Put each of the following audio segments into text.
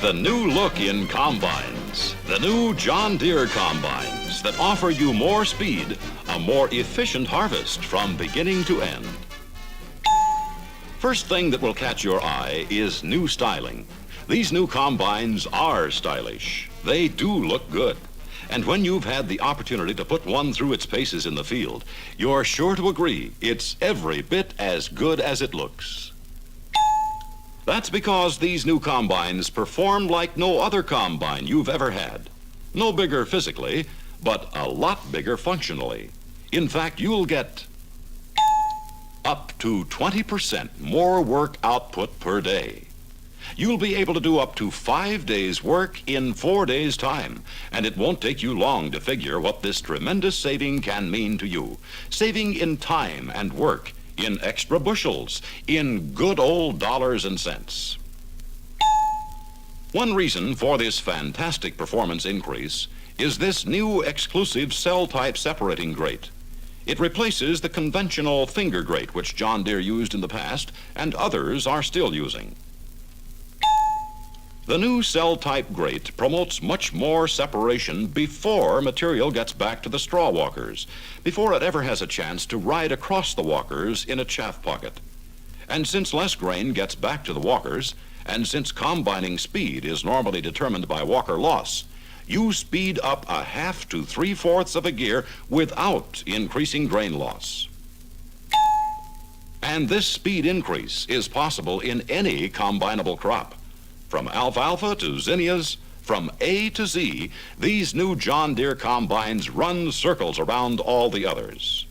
the new look in combines. The new John Deere combines that offer you more speed, a more efficient harvest from beginning to end. First thing that will catch your eye is new styling. These new combines are stylish. They do look good. And when you've had the opportunity to put one through its paces in the field, you're sure to agree it's every bit as good as it looks. That's because these new combines perform like no other combine you've ever had. No bigger physically, but a lot bigger functionally. In fact, you'll get up to 20% more work output per day. You'll be able to do up to 5 days' work in 4 days' time, and it won't take you long to figure what this tremendous saving can mean to you. Saving in time and work, in extra bushels, in good old dollars and cents. One reason for this fantastic performance increase is this new exclusive cell-type separating grate. It replaces the conventional finger grate which John Deere used in the past and others are still using. The new cell-type grate promotes much more separation before material gets back to the straw walkers, before it ever has a chance to ride across the walkers in a chaff pocket. And since less grain gets back to the walkers, and since combining speed is normally determined by walker loss, you speed up a half to 3/4 of a gear without increasing grain loss. And this speed increase is possible in any combinable crop. From alfalfa to zinnias, from A to Z, these new John Deere combines run circles around all the others.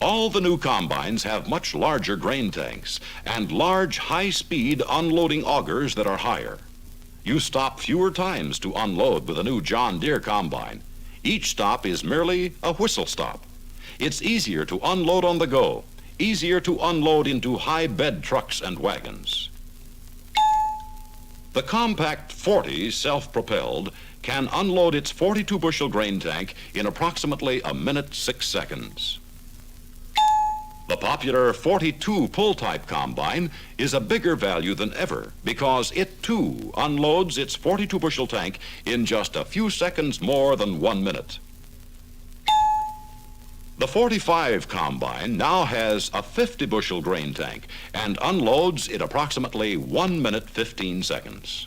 All the new combines have much larger grain tanks and large high-speed unloading augers that are higher. You stop fewer times to unload with a new John Deere combine. Each stop is merely a whistle stop. It's easier to unload on the go, easier to unload into high-bed trucks and wagons. The compact 40 self-propelled can unload its 42-bushel grain tank in approximately a minute 6 seconds. The popular 42 pull-type combine is a bigger value than ever because it too unloads its 42-bushel tank in just a few seconds more than 1 minute. The 45 combine now has a 50-bushel grain tank and unloads in approximately 1 minute 15 seconds.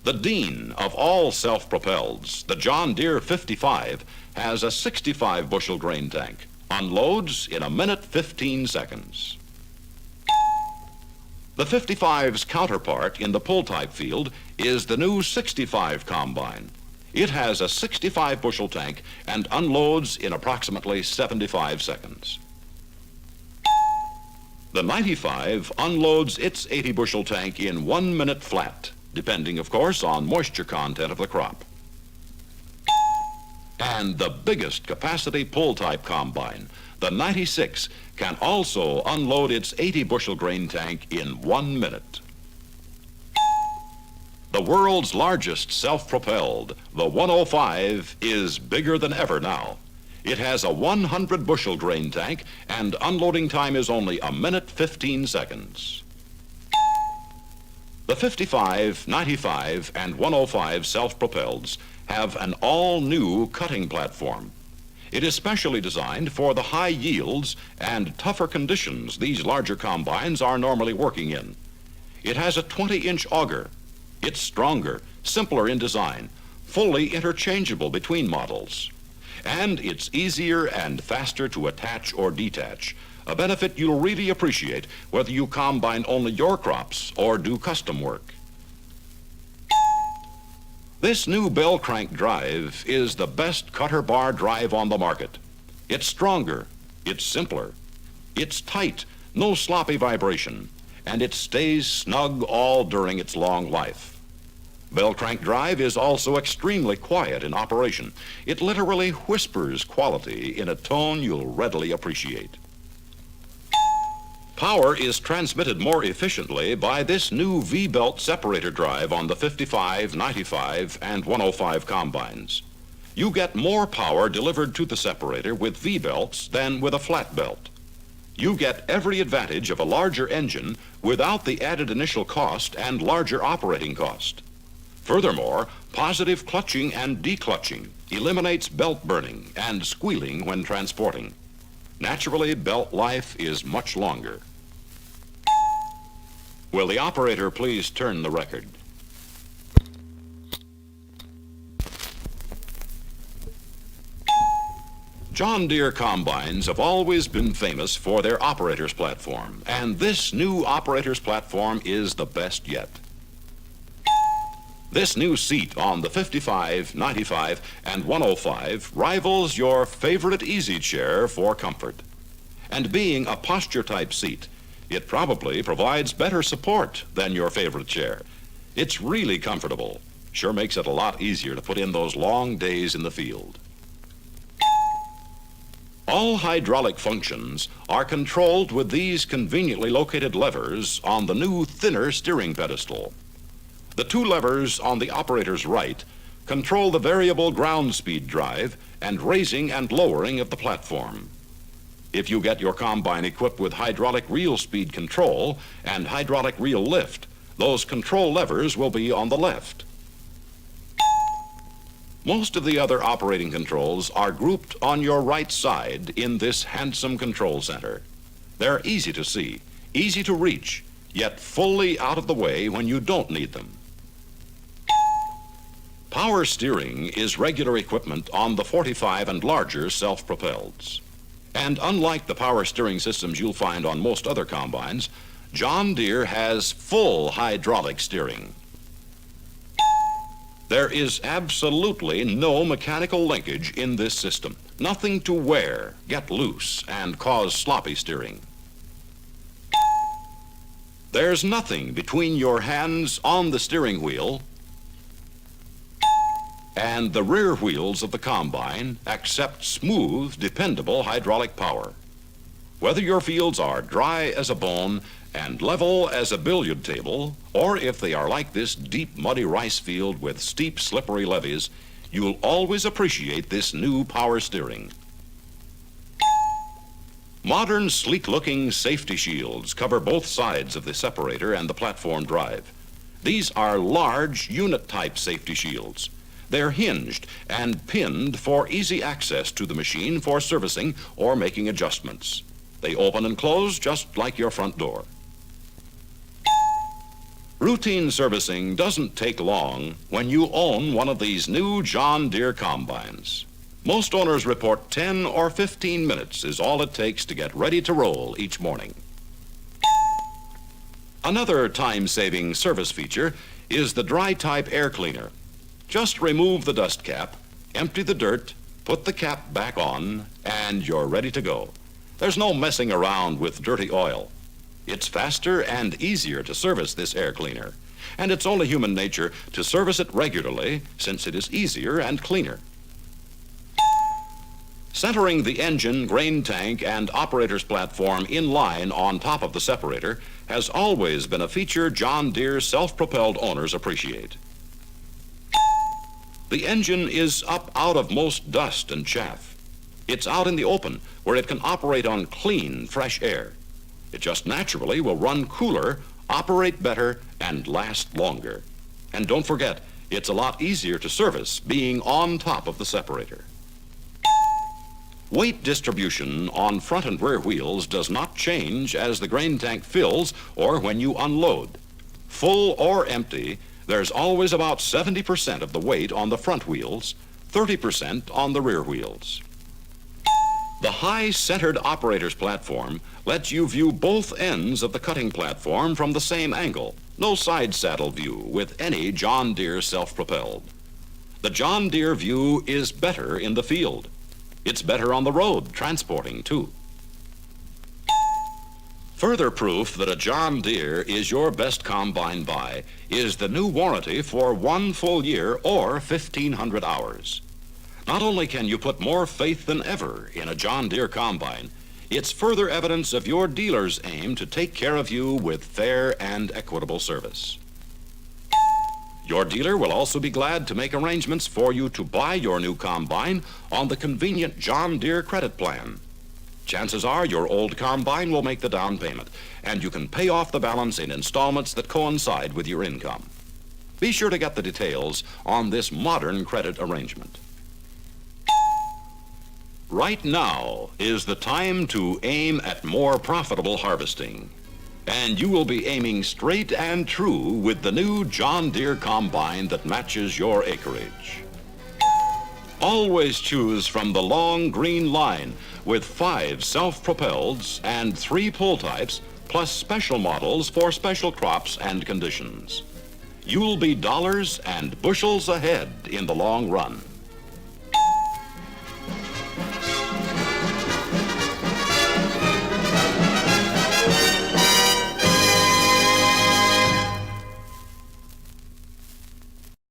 The dean of all self-propelleds, the John Deere 55, has a 65-bushel grain tank, unloads in a minute 15 seconds. The 55's counterpart in the pull-type field is the new 65 combine. It has a 65-bushel tank and unloads in approximately 75 seconds. The 95 unloads its 80-bushel tank in 1 minute flat, depending, of course, on moisture content of the crop. And the biggest capacity pull-type combine, the 96, can also unload its 80-bushel grain tank in 1 minute. The world's largest self-propelled, the 105, is bigger than ever now. It has a 100-bushel grain tank and unloading time is only a minute 15 seconds. The 55, 95, and 105 self-propelleds have an all-new cutting platform. It is specially designed for the high yields and tougher conditions these larger combines are normally working in. It has a 20-inch auger. It's stronger, simpler in design, fully interchangeable between models. And it's easier and faster to attach or detach, a benefit you'll really appreciate whether you combine only your crops or do custom work. This new bell crank drive is the best cutter bar drive on the market. It's stronger, it's simpler, it's tight, no sloppy vibration, and it stays snug all during its long life. Bell crank drive is also extremely quiet in operation. It literally whispers quality in a tone you'll readily appreciate. Power is transmitted more efficiently by this new V-belt separator drive on the 55, 95, and 105 combines. You get more power delivered to the separator with V-belts than with a flat belt. You get every advantage of a larger engine without the added initial cost and larger operating cost. Furthermore, positive clutching and declutching eliminates belt burning and squealing when transporting. Naturally, belt life is much longer. Will the operator please turn the record? John Deere combines have always been famous for their operator's platform, and this new operator's platform is the best yet. This new seat on the 55, 95, and 105 rivals your favorite easy chair for comfort. And being a posture-type seat, it probably provides better support than your favorite chair. It's really comfortable. Sure makes it a lot easier to put in those long days in the field. All hydraulic functions are controlled with these conveniently located levers on the new thinner steering pedestal. The two levers on the operator's right control the variable ground speed drive and raising and lowering of the platform. If you get your combine equipped with hydraulic reel speed control and hydraulic reel lift, those control levers will be on the left. Most of the other operating controls are grouped on your right side in this handsome control center. They're easy to see, easy to reach, yet fully out of the way when you don't need them. Power steering is regular equipment on the 45 and larger self-propelleds. And unlike the power steering systems you'll find on most other combines, John Deere has full hydraulic steering. There is absolutely no mechanical linkage in this system. Nothing to wear, get loose, and cause sloppy steering. There's nothing between your hands on the steering wheel and the rear wheels of the combine except smooth, dependable hydraulic power. Whether your fields are dry as a bone and level as a billiard table, or if they are like this deep, muddy rice field with steep, slippery levees, you'll always appreciate this new power steering. Modern, sleek-looking safety shields cover both sides of the separator and the platform drive. These are large, unit-type safety shields. They're hinged and pinned for easy access to the machine for servicing or making adjustments. They open and close just like your front door. Routine servicing doesn't take long when you own one of these new John Deere combines. Most owners report 10 or 15 minutes is all it takes to get ready to roll each morning. Another time-saving service feature is the dry-type air cleaner. Just remove the dust cap, empty the dirt, put the cap back on, and you're ready to go. There's no messing around with dirty oil. It's faster and easier to service this air cleaner, and it's only human nature to service it regularly since it is easier and cleaner. Centering the engine, grain tank, and operator's platform in line on top of the separator has always been a feature John Deere self-propelled owners appreciate. The engine is up out of most dust and chaff. It's out in the open where it can operate on clean, fresh air. It just naturally will run cooler, operate better, and last longer. And don't forget, it's a lot easier to service being on top of the separator. Weight distribution on front and rear wheels does not change as the grain tank fills or when you unload. Full or empty, there's always about 70% of the weight on the front wheels, 30% on the rear wheels. The high-centered operator's platform lets you view both ends of the cutting platform from the same angle. No side saddle view with any John Deere self-propelled. The John Deere view is better in the field. It's better on the road, transporting too. Further proof that a John Deere is your best combine buy is the new warranty for 1 full year or 1,500 hours. Not only can you put more faith than ever in a John Deere combine, it's further evidence of your dealer's aim to take care of you with fair and equitable service. Your dealer will also be glad to make arrangements for you to buy your new combine on the convenient John Deere credit plan. Chances are your old combine will make the down payment, and you can pay off the balance in installments that coincide with your income. Be sure to get the details on this modern credit arrangement. Right now is the time to aim at more profitable harvesting. And you will be aiming straight and true with the new John Deere combine that matches your acreage. Always choose from the long green line with 5 self-propelleds and 3 pull types, plus special models for special crops and conditions. You'll be dollars and bushels ahead in the long run.